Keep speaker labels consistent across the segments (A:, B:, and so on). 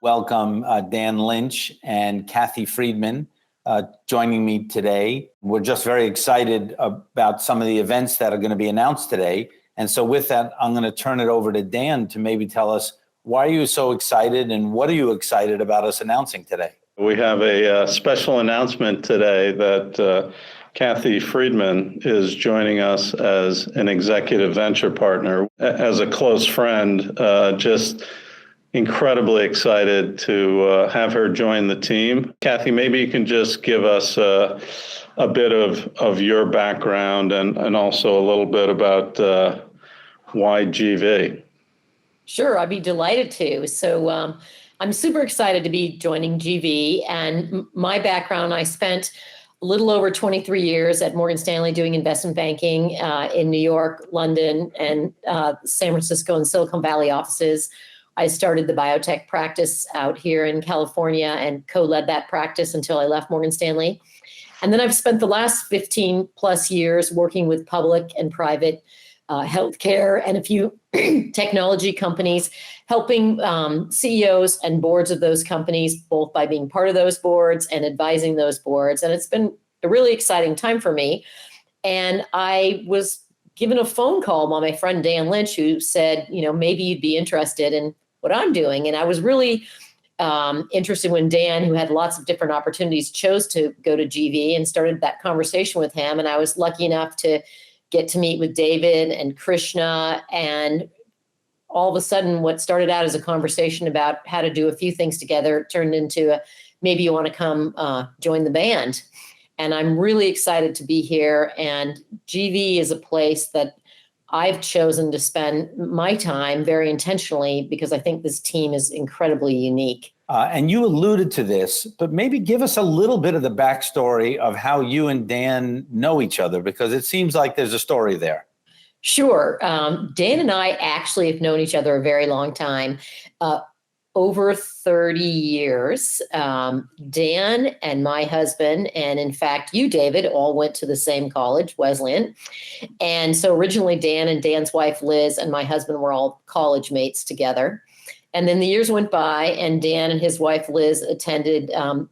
A: welcome Dan Lynch and Cathy Friedman joining me today. We're just very excited about some of the events that are going to be announced today. And so with that, I'm going to turn it over to Dan to maybe tell us, why are you so excited and what are you excited about us announcing today?
B: We have a special announcement today that Cathy Friedman is joining us as an executive venture partner. As a close friend, just incredibly excited to have her join the team. Cathy, maybe you can just give us a bit of your background and also a little bit about why GV.
C: Sure, I'd be delighted to. So I'm super excited to be joining GV. And my background, I spent a little over 23 years at Morgan Stanley doing investment banking in New York, London, and San Francisco and Silicon Valley offices. I started the biotech practice out here in California and co-led that practice until I left Morgan Stanley. And then I've spent the last 15 plus years working with public and private healthcare and a few technology companies, helping CEOs and boards of those companies, both by being part of those boards and advising those boards. And it's been a really exciting time for me. And I was given a phone call by my friend Dan Lynch, who said, maybe you'd be interested in what I'm doing. And I was really interested when Dan, who had lots of different opportunities, chose to go to GV and started that conversation with him. And I was lucky enough to get to meet with David and Krishna, and all of a sudden what started out as a conversation about how to do a few things together turned into maybe you want to come join the band. And I'm really excited to be here. And GV is a place that I've chosen to spend my time very intentionally because I think this team is incredibly unique.
A: And you alluded to this, but maybe give us a little bit of the backstory of how you and Dan know each other, because it seems like there's a story there.
C: Sure. Dan and I actually have known each other a very long time, over 30 years. Dan and my husband, and in fact, you, David, all went to the same college, Wesleyan. And so originally Dan and Dan's wife, Liz, and my husband were all college mates together. And then the years went by, and Dan and his wife, Liz, attended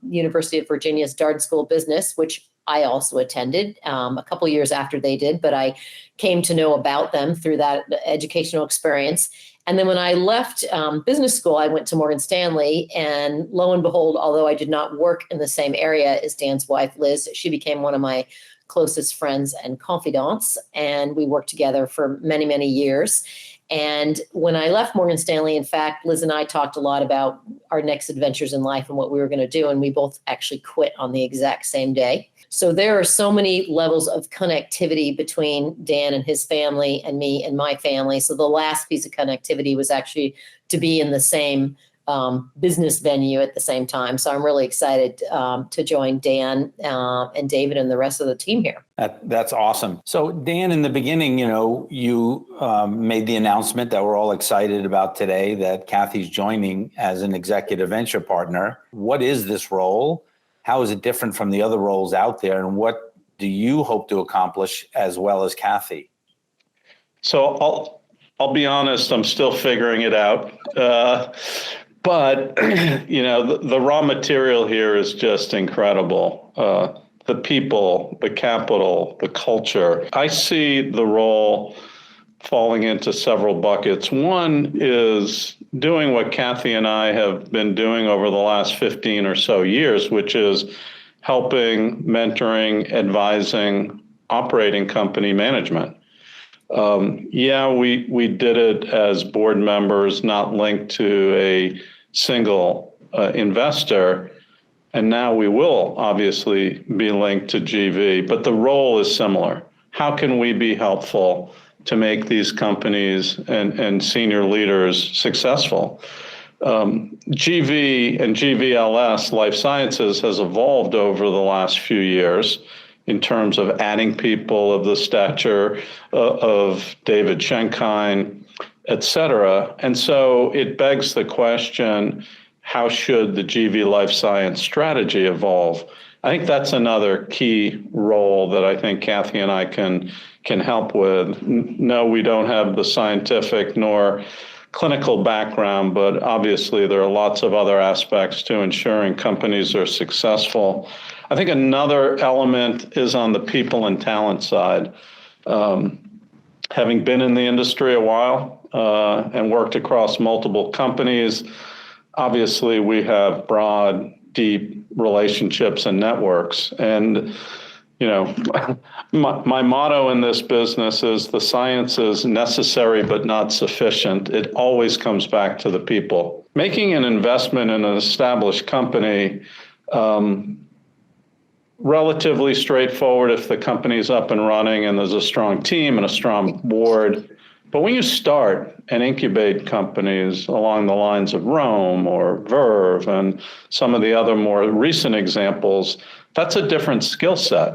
C: University of Virginia's Darden School of Business, which I also attended a couple years after they did, but I came to know about them through that educational experience. And then when I left business school, I went to Morgan Stanley, and lo and behold, although I did not work in the same area as Dan's wife, Liz, she became one of my closest friends and confidants, and we worked together for many, many years. And when I left Morgan Stanley, in fact, Liz and I talked a lot about our next adventures in life and what we were going to do. And we both actually quit on the exact same day. So there are so many levels of connectivity between Dan and his family and me and my family. So the last piece of connectivity was actually to be in the same business venue at the same time. So I'm really excited to join Dan and David and the rest of the team here.
A: That's awesome. So Dan, in the beginning, you made the announcement that we're all excited about today that Cathy's joining as an executive venture partner. What is this role? How is it different from the other roles out there? And what do you hope to accomplish as well as Cathy?
B: So I'll be honest, I'm still figuring it out. But, the raw material here is just incredible. The people, the capital, the culture. I see the role falling into several buckets. One is doing what Cathy and I have been doing over the last 15 or so years, which is helping, mentoring, advising, operating company management. We did it as board members, not linked to a single investor. And now we will obviously be linked to GV, but the role is similar. How can we be helpful to make these companies and senior leaders successful? GV and GVLS Life Sciences has evolved over the last few years in terms of adding people of the stature of David Schenkein, et cetera. And so it begs the question, how should the GV Life Science strategy evolve? I think that's another key role that I think Cathy and I can help with. No, we don't have the scientific nor clinical background, but obviously there are lots of other aspects to ensuring companies are successful. I think another element is on the people and talent side. Having been in the industry a while and worked across multiple companies, obviously we have broad, deep relationships and networks. And my motto in this business is the science is necessary but not sufficient. It always comes back to the people. Making an investment in an established company, relatively straightforward if the company's up and running and there's a strong team and a strong board. But when you start and incubate companies along the lines of Rome or Verve and some of the other more recent examples, that's a different skill set.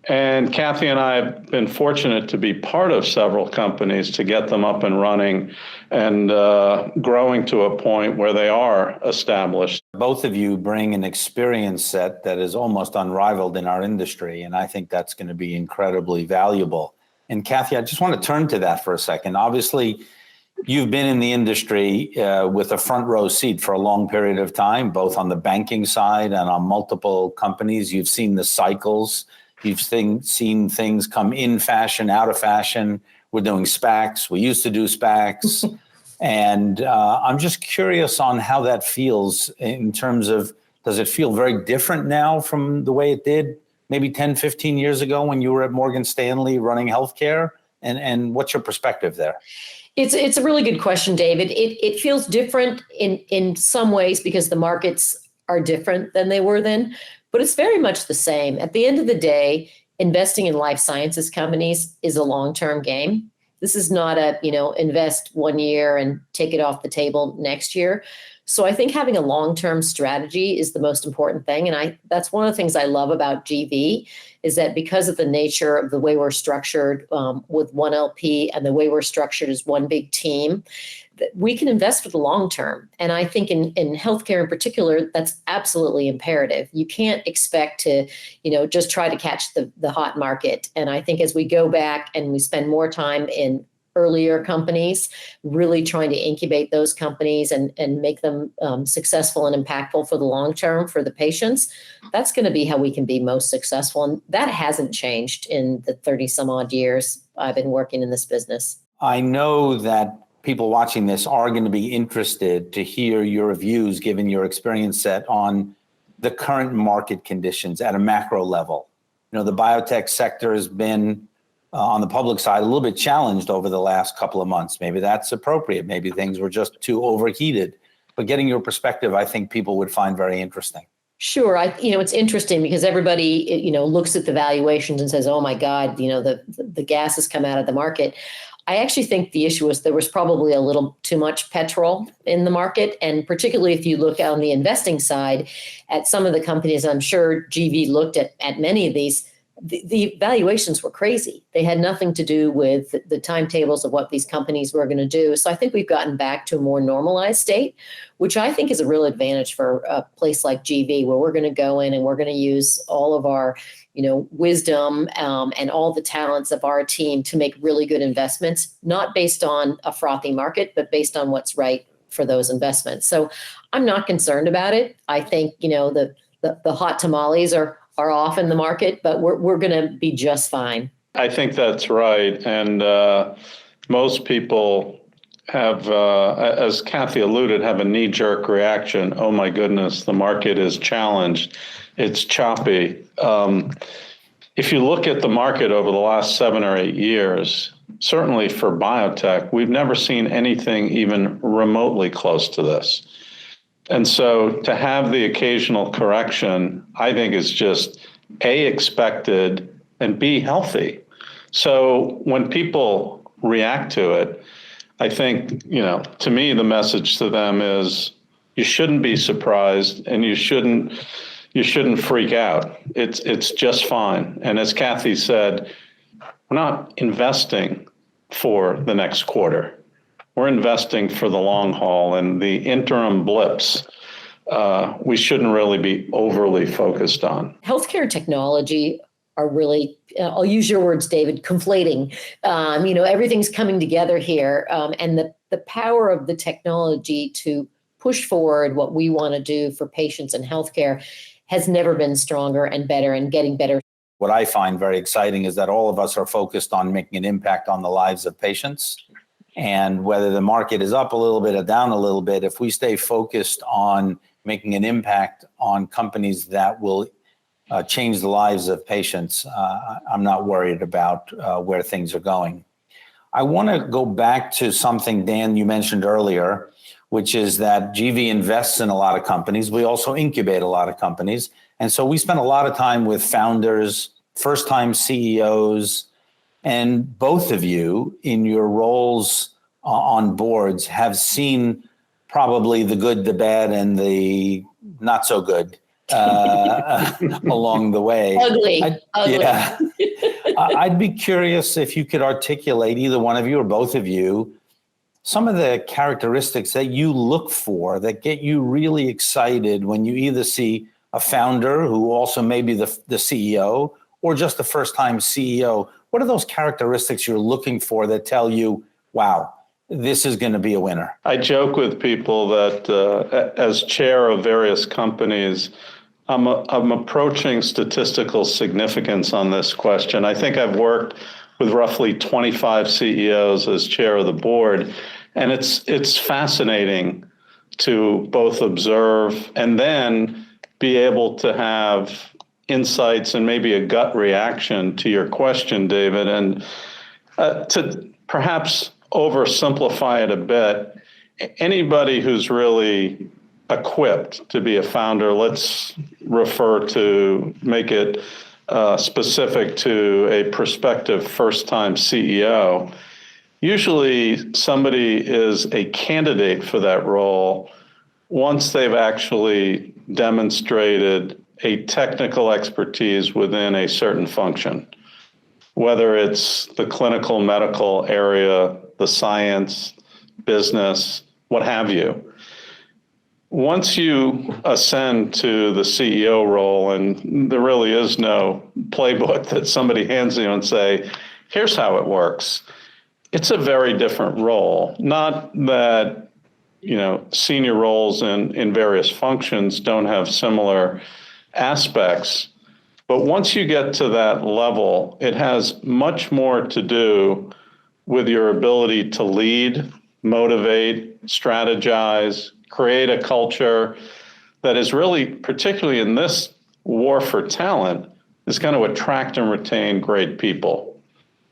B: And Cathy and I have been fortunate to be part of several companies to get them up and running and growing to a point where they are established.
A: Both of you bring an experience set that is almost unrivaled in our industry, and I think that's going to be incredibly valuable. And Cathy, I just want to turn to that for a second. Obviously, you've been in the industry with a front row seat for a long period of time, both on the banking side and on multiple companies. You've seen the cycles. You've seen things come in fashion, out of fashion. We're doing SPACs. We used to do SPACs. And I'm just curious on how that feels in terms of, does it feel very different now from the way it did maybe 10, 15 years ago when you were at Morgan Stanley running healthcare? And what's your perspective there?
C: It's a really good question, David. It feels different in some ways because the markets are different than they were then, but it's very much the same. At the end of the day, investing in life sciences companies is a long-term game. This is not invest 1 year and take it off the table next year. So I think having a long-term strategy is the most important thing. And that's one of the things I love about GV is that because of the nature of the way we're structured with one LP and the way we're structured as one big team, that we can invest for the long term. And I think in healthcare in particular, that's absolutely imperative. You can't expect to, just try to catch the hot market. And I think as we go back and we spend more time in earlier companies, really trying to incubate those companies and make them successful and impactful for the long term for the patients, that's going to be how we can be most successful. And that hasn't changed in the 30 some odd years I've been working in this business.
A: I know that people watching this are going to be interested to hear your views, given your experience set on the current market conditions at a macro level. The biotech sector has been on the public side a little bit challenged over the last couple of months. Maybe that's appropriate. Maybe things were just too overheated. But getting your perspective, I think people would find very interesting.
C: Sure. It's interesting because everybody, looks at the valuations and says, oh my God, the gas has come out of the market. I actually think the issue was there was probably a little too much petrol in the market. And particularly if you look on the investing side at some of the companies, I'm sure GV looked at many of these, the valuations were crazy. They had nothing to do with the timetables of what these companies were going to do. So I think we've gotten back to a more normalized state, which I think is a real advantage for a place like GV, where we're going to go in and we're going to use all of our, wisdom and all the talents of our team to make really good investments, not based on a frothy market, but based on what's right for those investments. So I'm not concerned about it. I think, the hot tamales are off in the market, but we're going to be just fine.
B: I think that's right. And most people have, as Cathy alluded, have a knee-jerk reaction. Oh my goodness, the market is challenged. It's choppy. If you look at the market over the last 7 or 8 years, certainly for biotech, we've never seen anything even remotely close to this. And so to have the occasional correction, I think is just A, expected, and B, healthy. So when people react to it, I think, to me, the message to them is you shouldn't be surprised and you shouldn't freak out. It's just fine. And as Cathy said, we're not investing for the next quarter. We're investing for the long haul, and the interim blips we shouldn't really be overly focused on.
C: Healthcare technology really, I'll use your words, David, conflating. Everything's coming together here, and the power of the technology to push forward what we want to do for patients and healthcare has never been stronger and better and getting better.
A: What I find very exciting is that all of us are focused on making an impact on the lives of patients. And whether the market is up a little bit or down a little bit, if we stay focused on making an impact on companies that will change the lives of patients, I'm not worried about where things are going. I want to go back to something, Dan, you mentioned earlier, which is that GV invests in a lot of companies. We also incubate a lot of companies. And so we spend a lot of time with founders, first-time CEOs, and both of you in your roles on boards have seen probably the good, the bad, and the not so good along the way.
C: Ugly.
A: Yeah. I'd be curious if you could articulate, either one of you or both of you, some of the characteristics that you look for that get you really excited when you either see a founder who also may be the CEO or just the first-time CEO. What are those characteristics you're looking for that tell you, wow, this is going to be a winner?
B: I joke with people that as chair of various companies, I'm approaching statistical significance on this question. I think I've worked with roughly 25 CEOs as chair of the board, and it's fascinating to both observe and then be able to have insights and maybe a gut reaction to your question, David, and to perhaps oversimplify it a bit. Anybody who's really equipped to be a founder, let's make it specific to a prospective first-time CEO. Usually somebody is a candidate for that role once they've actually demonstrated a technical expertise within a certain function, whether it's the clinical medical area, the science, business, what have you. Once you ascend to the CEO role, and there really is no playbook that somebody hands you and say, here's how it works. It's a very different role. Not that, senior roles in various functions don't have similar aspects, but once you get to that level, it has much more to do with your ability to lead, motivate, strategize, create a culture that is really, particularly in this war for talent, is going to attract and retain great people.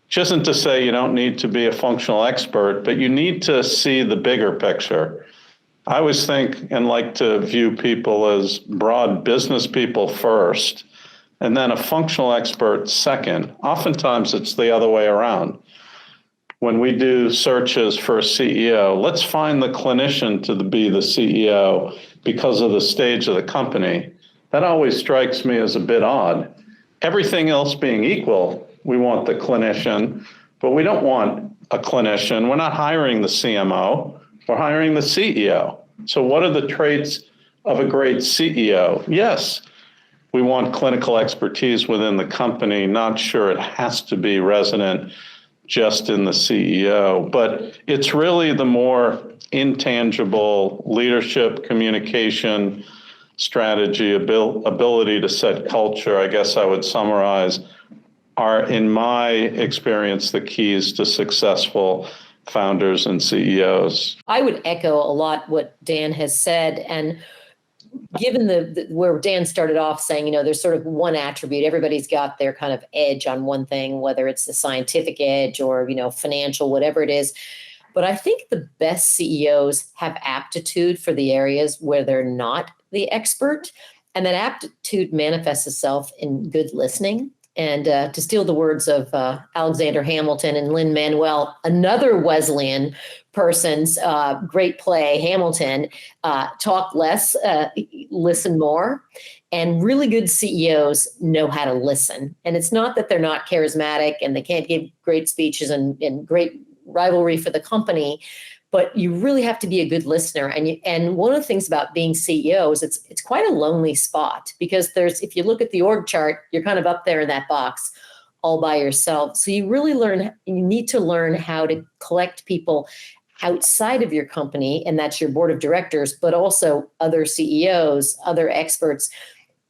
B: Which isn't to say you don't need to be a functional expert, but you need to see the bigger picture. I always think and like to view people as broad business people first, and then a functional expert second. Oftentimes it's the other way around. When we do searches for a CEO, let's find the clinician to be the CEO because of the stage of the company. That always strikes me as a bit odd. Everything else being equal, we want the clinician, but we don't want a clinician. We're not hiring the CMO, we're hiring the CEO. So what are the traits of a great CEO? Yes, we want clinical expertise within the company. Not sure it has to be resident just in the CEO, but it's really the more intangible leadership, communication, strategy, ability to set culture, I guess I would summarize, are, in my experience, the keys to successful founders and CEOs.
C: I would echo a lot what Dan has said. And given where Dan started off saying, there's sort of one attribute, everybody's got their kind of edge on one thing, whether it's the scientific edge or, financial, whatever it is. But I think the best CEOs have aptitude for the areas where they're not the expert. And that aptitude manifests itself in good listening. And to steal the words of Alexander Hamilton and Lin-Manuel, another Wesleyan person's great play, Hamilton, talk less, listen more. And really good CEOs know how to listen. And it's not that they're not charismatic and they can't give great speeches and great rivalry for the company, but you really have to be a good listener. And one of the things about being CEO is it's quite a lonely spot, because if you look at the org chart, you're kind of up there in that box all by yourself. So you need to learn how to collect people outside of your company, and that's your board of directors, but also other CEOs, other experts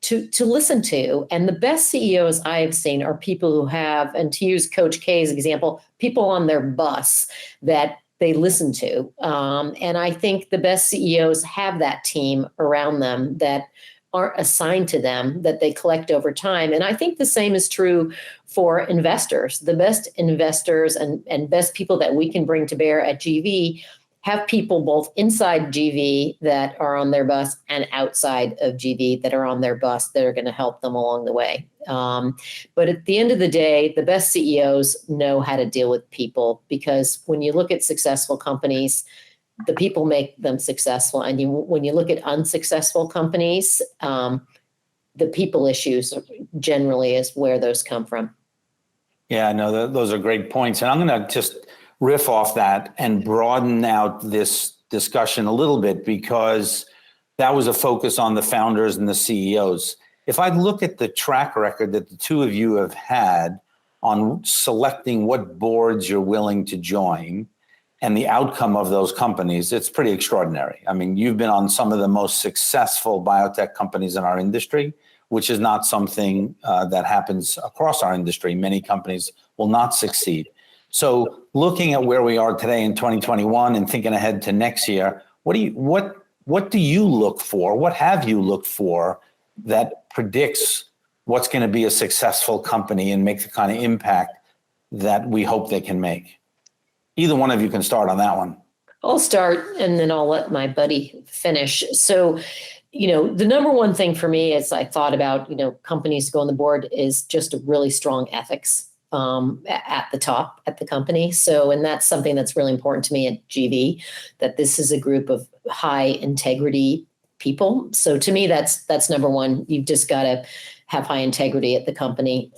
C: to listen to. And the best CEOs I've seen are people who have, and to use Coach K's example, people on their bus that they listen to. And I think the best CEOs have that team around them that aren't assigned to them, that they collect over time. And I think the same is true for investors. The best investors and best people that we can bring to bear at GV have people both inside GV that are on their bus and outside of GV that are on their bus that are going to help them along the way. But at the end of the day, the best CEOs know how to deal with people, because when you look at successful companies, the people make them successful. And when you look at unsuccessful companies, the people issues generally is where those come from.
A: Yeah, no, those are great points. And I'm going to just riff off that and broaden out this discussion a little bit, because that was a focus on the founders and the CEOs. If I look at the track record that the two of you have had on selecting what boards you're willing to join and the outcome of those companies, it's pretty extraordinary. I mean, you've been on some of the most successful biotech companies in our industry, which is not something that happens across our industry. Many companies will not succeed. So looking at where we are today in 2021 and thinking ahead to next year, what do you look for? What have you looked for that predicts what's going to be a successful company and make the kind of impact that we hope they can make? Either one of you can start on that one.
C: I'll start and then I'll let my buddy finish. So, the number one thing for me as I thought about, companies to go on the board is just a really strong ethics at the top at the company. So, and that's something that's really important to me at GV, that this is a group of high integrity people. So to me, that's number one. You've just got to have high integrity at the company.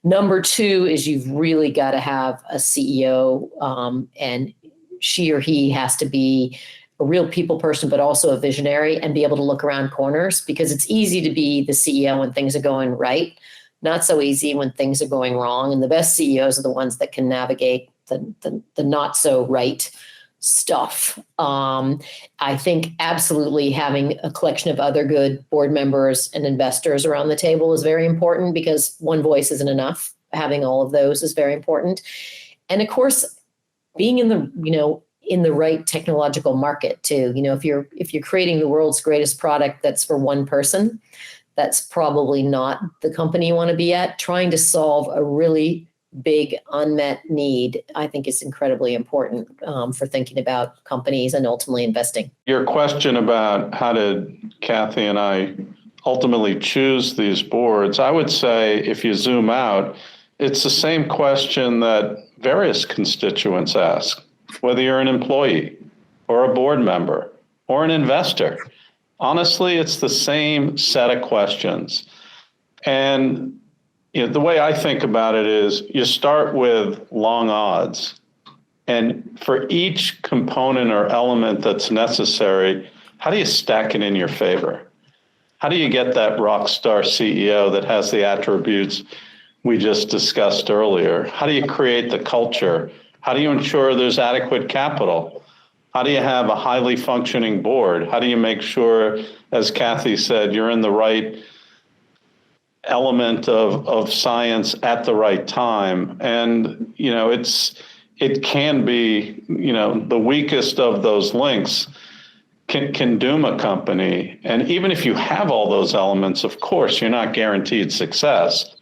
C: Number two is you've really got to have a CEO, and she or he has to be a real people person, but also a visionary and be able to look around corners, because it's easy to be the CEO when things are going right. Not so easy when things are going wrong. And the best CEOs are the ones that can navigate the not so right stuff. I think absolutely having a collection of other good board members and investors around the table is very important, because one voice isn't enough. Having all of those is very important. And of course, being in the right technological market too. If you're creating the world's greatest product that's for one person, that's probably not the company you want to be at. Trying to solve a really big unmet need, I think, is incredibly important for thinking about companies and ultimately investing.
B: Your question about how did Cathy and I ultimately choose these boards, I would say if you zoom out, it's the same question that various constituents ask, whether you're an employee or a board member or an investor. Honestly, it's the same set of questions. And the way I think about it is you start with long odds. And for each component or element that's necessary, how do you stack it in your favor? How do you get that rock star CEO that has the attributes we just discussed earlier? How do you create the culture? How do you ensure there's adequate capital? How do you have a highly functioning board? How do you make sure, as Cathy said, you're in the right element of science at the right time? And, it can be, the weakest of those links can doom a company. And even if you have all those elements, of course, you're not guaranteed success.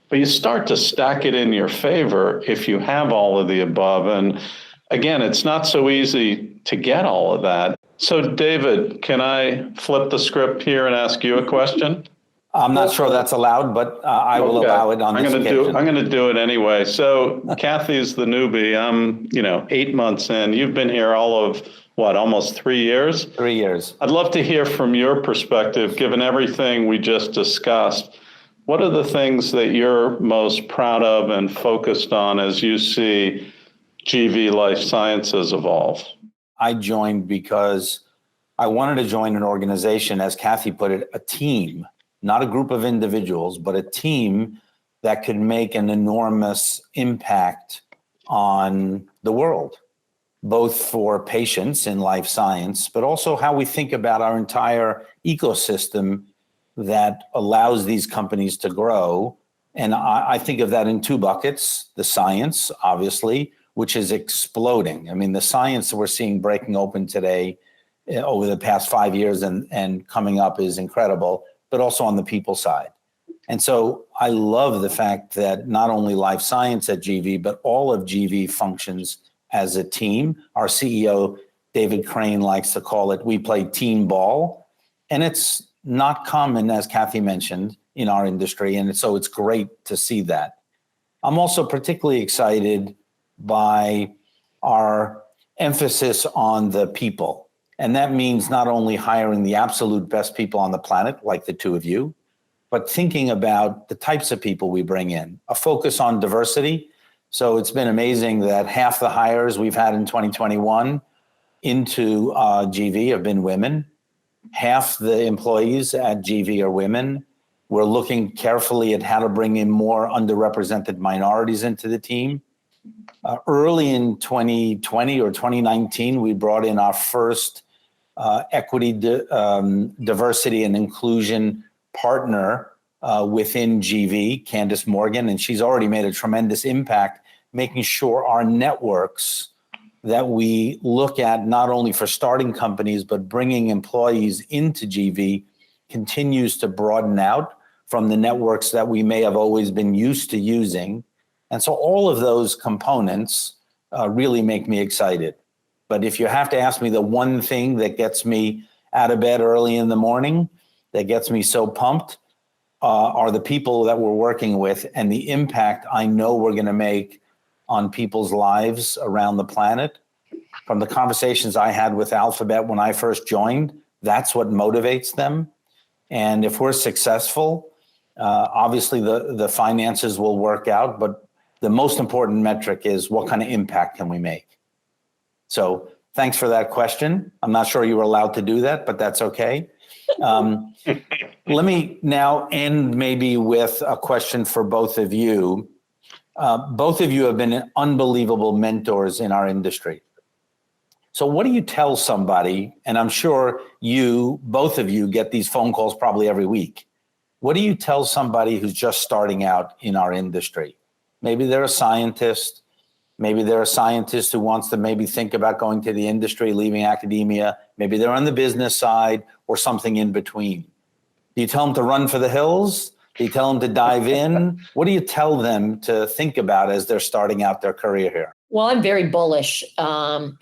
B: But you start to stack it in your favor if you have all of the above. And again, it's not so easy to get all of that. So, David, can I flip the script here and ask you a question?
A: I'm not sure that's allowed, but I will allow it on this occasion.
B: I'm going to do it anyway. So, Cathy's the newbie. I'm, 8 months in. You've been here all of, almost 3 years?
A: 3 years.
B: I'd love to hear from your perspective, given everything we just discussed. What are the things that you're most proud of and focused on as you see GV Life Sciences evolve?
A: I joined because I wanted to join an organization, as Cathy put it, a team, not a group of individuals, but a team that could make an enormous impact on the world, both for patients in life science, but also how we think about our entire ecosystem that allows these companies to grow. And I think of that in two buckets: the science, obviously, which is exploding. I mean, the science that we're seeing breaking open today over the past 5 years and coming up is incredible, but also on the people side. And so I love the fact that not only life science at GV, but all of GV functions as a team. Our CEO, David Crane, likes to call it, we play team ball. And it's not common, as Cathy mentioned, in our industry. And so it's great to see that. I'm also particularly excited by our emphasis on the people. And that means not only hiring the absolute best people on the planet, like the two of you, but thinking about the types of people we bring in, a focus on diversity. So it's been amazing that half the hires we've had in 2021 into GV have been women. Half the employees at GV are women. We're looking carefully at how to bring in more underrepresented minorities into the team. Early in 2020 or 2019, we brought in our first equity, diversity and inclusion partner within GV, Candice Morgan, and she's already made a tremendous impact, making sure our networks that we look at not only for starting companies, but bringing employees into GV continues to broaden out from the networks that we may have always been used to using. And so all of those components really make me excited. But if you have to ask me the one thing that gets me out of bed early in the morning, that gets me so pumped, are the people that we're working with and the impact I know we're going to make on people's lives around the planet. From the conversations I had with Alphabet when I first joined, that's what motivates them. And if we're successful, obviously the finances will work out, but the most important metric is what kind of impact can we make? So thanks for that question. I'm not sure you were allowed to do that, but that's okay. Let me now end maybe with a question for both of you. Both of you have been unbelievable mentors in our industry. So what do you tell somebody, and I'm sure both of you get these phone calls probably every week. What do you tell somebody who's just starting out in our industry? Maybe they're a scientist. Maybe they're a scientist who wants to maybe think about going to the industry, leaving academia. Maybe they're on the business side or something in between. Do you tell them to run for the hills? Do you tell them to dive in? What do you tell them to think about as they're starting out their career here?
C: Well, I'm very bullish on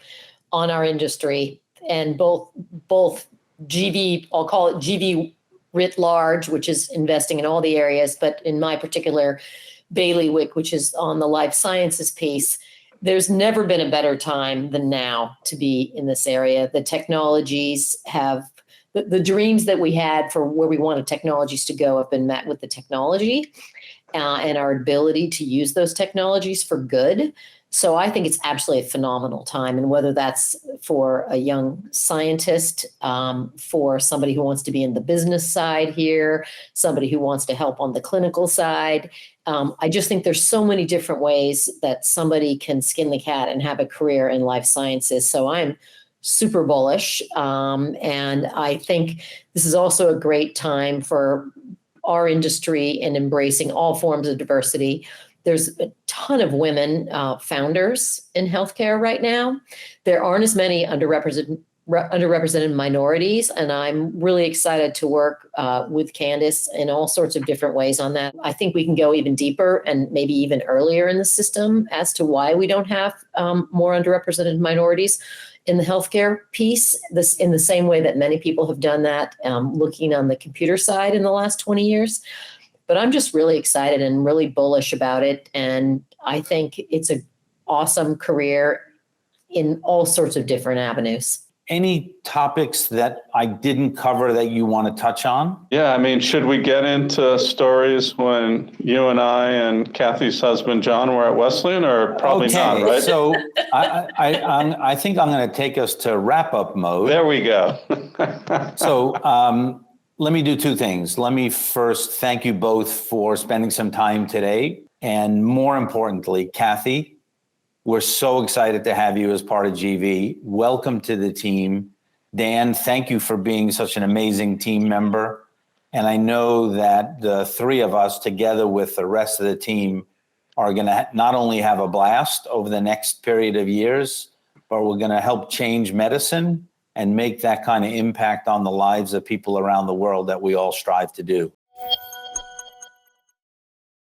C: our industry, and both GV, I'll call it GV writ large, which is investing in all the areas, but in my particular bailiwick, which is on the life sciences piece, there's never been a better time than now to be in this area. The technologies have, the dreams that we had for where we wanted technologies to go have been met with the technology and our ability to use those technologies for good. So I think it's absolutely a phenomenal time. And whether that's for a young scientist, for somebody who wants to be in the business side here, somebody who wants to help on the clinical side, I just think there's so many different ways that somebody can skin the cat and have a career in life sciences. So I'm super bullish. And I think this is also a great time for our industry in embracing all forms of diversity. There's a ton of women founders in healthcare right now. There aren't as many underrepresented minorities, and I'm really excited to work with Candice in all sorts of different ways on that. I think we can go even deeper and maybe even earlier in the system as to why we don't have more underrepresented minorities in the healthcare piece, this in the same way that many people have done that, looking on the computer side in the last 20 years. But I'm just really excited and really bullish about it. And I think it's an awesome career in all sorts of different avenues.
A: any topics that I didn't cover that you want to touch on?
B: Yeah, I mean, should we get into stories when you and I and Kathy's husband, John, were at Wesleyan, or probably not, right?
A: So I think I'm going to take us to wrap-up mode.
B: There we go.
A: So let me do two things. Let me first thank you both for spending some time today. And more importantly, Cathy, we're so excited to have you as part of GV. Welcome to the team. Dan, thank you for being such an amazing team member. And I know that the three of us, together with the rest of the team, are going to not only have a blast over the next period of years, but we're going to help change medicine and make that kind of impact on the lives of people around the world that we all strive to do.